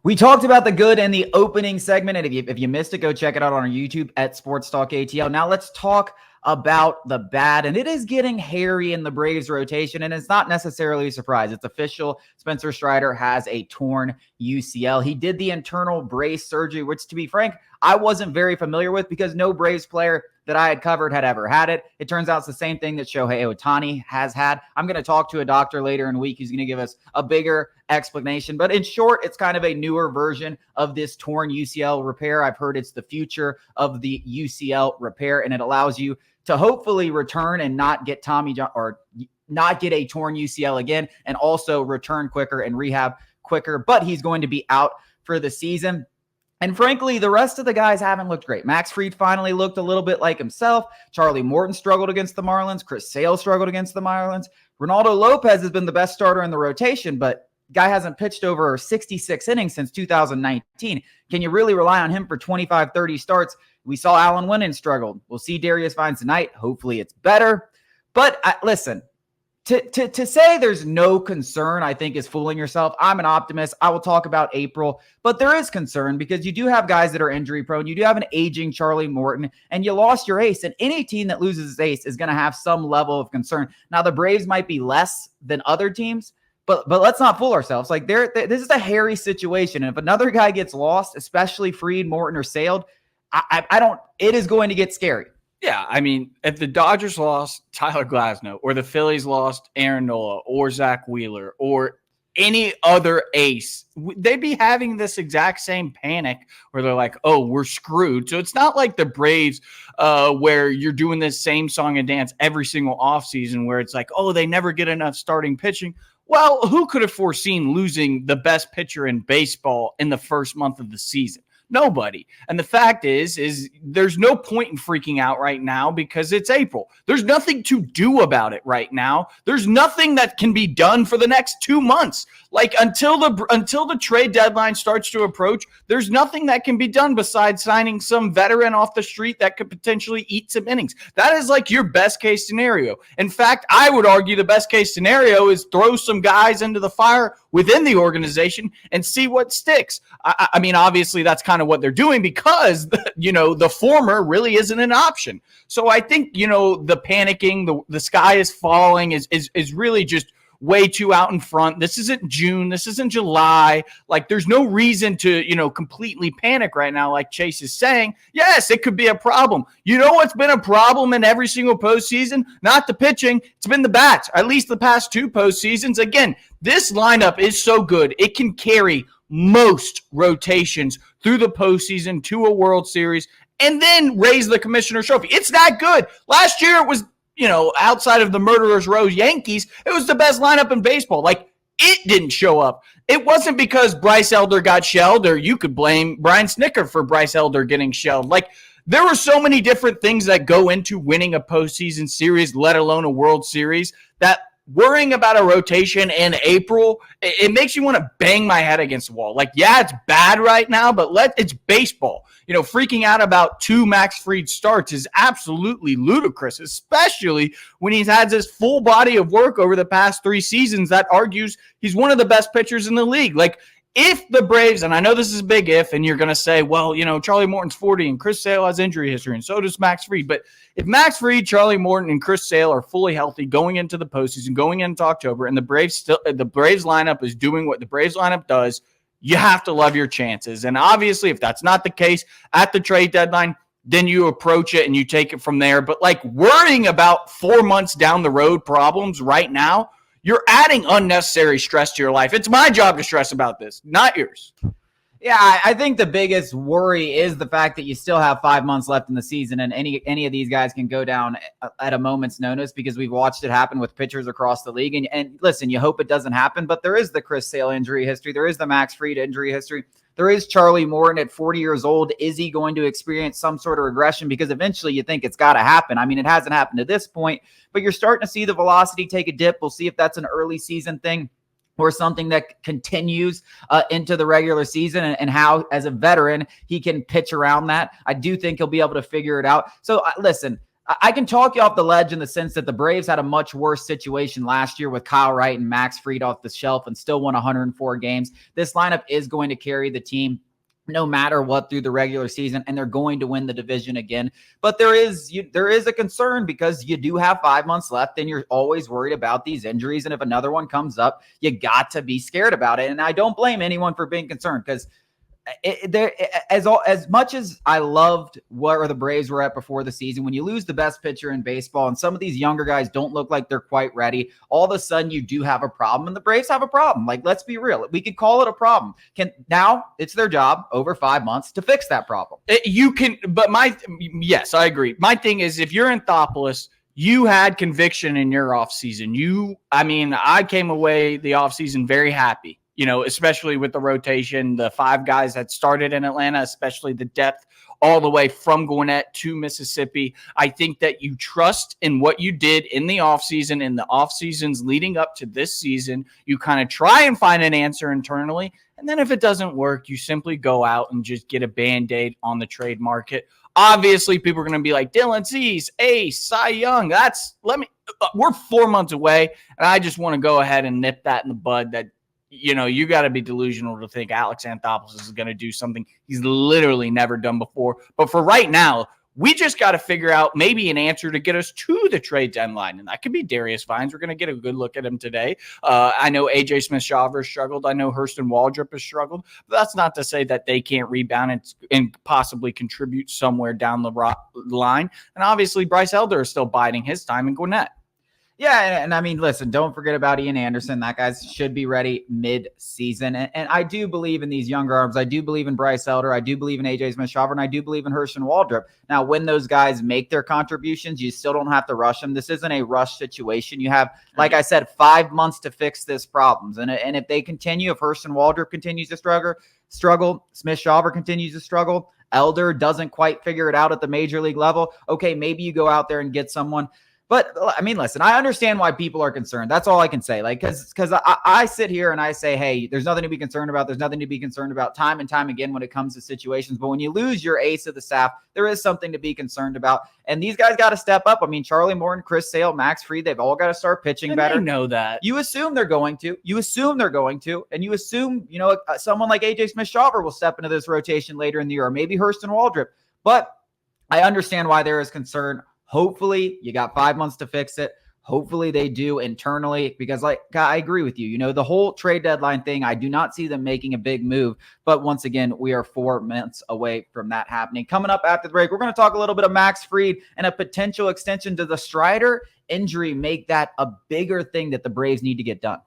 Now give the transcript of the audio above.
We talked about the good in the opening segment, and if you missed it, go check it out on our YouTube at Sports Talk ATL. Now let's talk about the bad, and it is getting hairy in the Braves rotation, and it's not necessarily a surprise. It's official. Spencer Strider has a torn UCL. He did the internal brace surgery, which, to be frank, I wasn't very familiar with because no Braves player that I had covered had ever had it. It turns out it's the same thing that Shohei Ohtani has had. I'm going to talk to a doctor later in the week who's going to give us a bigger explanation. But in short, it's kind of a newer version of this torn UCL repair. I've heard it's the future of the UCL repair, and it allows you to hopefully return and not get Tommy John or not get a torn UCL again, and also return quicker and rehab quicker. But he's going to be out for the season. And frankly, the rest of the guys haven't looked great. Max Fried finally looked a little bit like himself. Charlie Morton struggled against the Marlins. Chris Sale struggled against the Marlins. Ronaldo Lopez has been the best starter in the rotation, but guy hasn't pitched over 66 innings since 2019. Can you really rely on him for 25, 30 starts? We saw Alan Winnan struggled. We'll see Darius Vines tonight. Hopefully it's better. But listen, to say there's no concern, I think, is fooling yourself. I'm an optimist. I will talk about April, but there is concern because you do have guys that are injury prone. You do have an aging Charlie Morton, and you lost your ace. And any team that loses its ace is going to have some level of concern. Now, the Braves might be less than other teams, but let's not fool ourselves. Like this is a hairy situation. And if another guy gets lost, especially Fried, Morton, or Sale, it is going to get scary. Yeah, I mean, if the Dodgers lost Tyler Glasnow, or the Phillies lost Aaron Nola, or Zach Wheeler, or any other ace, they'd be having this exact same panic where they're like, oh, we're screwed. So it's not like the Braves where you're doing this same song and dance every single offseason where it's like, oh, they never get enough starting pitching. Well, who could have foreseen losing the best pitcher in baseball in the first month of the season? Nobody. And the fact is there's no point in freaking out right now because it's April. There's nothing to do about it right now. There's nothing that can be done for the next 2 months. Like until the trade deadline starts to approach, there's nothing that can be done besides signing some veteran off the street that could potentially eat some innings. That is like your best case scenario. In fact, I would argue the best case scenario is throw some guys into the fire within the organization and see what sticks. I mean, obviously that's kind of what they're doing because, the former really isn't an option. So I think, the panicking, the sky is falling is really just way too out in front. This isn't June. This isn't July. Like there's no reason to, completely panic right now. Like Chase is saying, yes, it could be a problem. You know what's been a problem in every single postseason? Not the pitching. It's been the bats, at least the past 2 postseasons. Again, this lineup is so good. It can carry most rotations through the postseason to a World Series and then raise the Commissioner's Trophy. It's that good. Last year it was, outside of the Murderers Row Yankees, it was the best lineup in baseball. Like, it didn't show up. It wasn't because Bryce Elder got shelled, or you could blame Brian Snitker for Bryce Elder getting shelled. Like, there were so many different things that go into winning a postseason series, let alone a World Series, that worrying about a rotation in April, it makes you want to bang my head against the wall. Like, yeah, it's bad right now, but it's baseball. Freaking out about 2 Max Fried starts is absolutely ludicrous, especially when he's had this full body of work over the past 3 seasons that argues he's one of the best pitchers in the league. Like, if the Braves, and I know this is a big if, and you're going to say, well, Charlie Morton's 40 and Chris Sale has injury history, and so does Max Fried. But if Max Fried, Charlie Morton, and Chris Sale are fully healthy going into the postseason, going into October, and the Braves lineup is doing what the Braves lineup does, you have to love your chances. And obviously, if that's not the case at the trade deadline, then you approach it and you take it from there. But like worrying about 4 months down the road problems right now, you're adding unnecessary stress to your life. It's my job to stress about this, not yours. Yeah, I think the biggest worry is the fact that you still have 5 months left in the season, and any of these guys can go down at a moment's notice because we've watched it happen with pitchers across the league. And listen, you hope it doesn't happen, but there is the Chris Sale injury history. There is the Max Fried injury history. There is Charlie Morton at 40 years old. Is he going to experience some sort of regression? Because eventually you think it's got to happen. I mean, it hasn't happened to this point, but you're starting to see the velocity take a dip. We'll see if that's an early season thing or something that continues into the regular season, and how, as a veteran, he can pitch around that. I do think he'll be able to figure it out. So listen, I can talk you off the ledge in the sense that the Braves had a much worse situation last year with Kyle Wright and Max Fried off the shelf and still won 104 games. This lineup is going to carry the team no matter what through the regular season, and they're going to win the division again. But there is a concern because you do have 5 months left and you're always worried about these injuries. And if another one comes up, you got to be scared about it. And I don't blame anyone for being concerned because as much as I loved where the Braves were at before the season, when you lose the best pitcher in baseball and some of these younger guys don't look like they're quite ready, all of a sudden you do have a problem, and the Braves have a problem. Like, let's be real. We could call it a problem. Now it's their job over 5 months to fix that problem. Yes, I agree. My thing is, if you're Anthopoulos, you had conviction in your offseason. I came away the offseason very happy. Especially with the rotation, the 5 guys that started in Atlanta, especially the depth all the way from Gwinnett to Mississippi. I think that you trust in what you did in the offseason, in the offseasons leading up to this season. You kind of try and find an answer internally. And then if it doesn't work, you simply go out and just get a Band-Aid on the trade market. Obviously, people are going to be like, Dylan Cease, Ace, Cy Young. We're 4 months away, and I just want to go ahead and nip that in the bud that, you got to be delusional to think Alex Anthopoulos is going to do something he's literally never done before. But for right now, we just got to figure out maybe an answer to get us to the trade deadline. And that could be Darius Vines. We're going to get a good look at him today. I know AJ Smith-Shawver has struggled. I know Hurston Waldrop has struggled. But that's not to say that they can't rebound and possibly contribute somewhere down the line. And obviously, Bryce Elder is still biding his time in Gwinnett. Yeah, and I mean, listen, don't forget about Ian Anderson. That guy should be ready mid-season. And I do believe in these younger arms. I do believe in Bryce Elder. I do believe in AJ Smith-Shawver, and I do believe in Hurston Waldrop. Now, when those guys make their contributions, you still don't have to rush them. This isn't a rush situation. You have, like I said, 5 months to fix this problems. And if they continue, if Hurston Waldrop continues to struggle, Smith-Shawver continues to struggle, Elder doesn't quite figure it out at the major league level, okay, maybe you go out there and get someone. But I mean, listen, I understand why people are concerned. That's all I can say. Like, because I sit here and I say, hey, there's nothing to be concerned about. There's nothing to be concerned about time and time again when it comes to situations. But when you lose your ace of the staff, there is something to be concerned about. And these guys got to step up. I mean, Charlie Morton, Chris Sale, Max Fried, they've all got to start pitching better. They know that. You assume they're going to. And you assume, someone like AJ Smith-Shawver will step into this rotation later in the year, or maybe Hurston Waldrop. But I understand why there is concern. Hopefully you got 5 months to fix it. Hopefully they do internally, because I agree with you. The whole trade deadline thing, I do not see them making a big move. But once again, we are 4 months away from that happening. Coming up after the break, we're going to talk a little bit of Max Fried and a potential extension to the Strider injury. Make that a bigger thing that the Braves need to get done.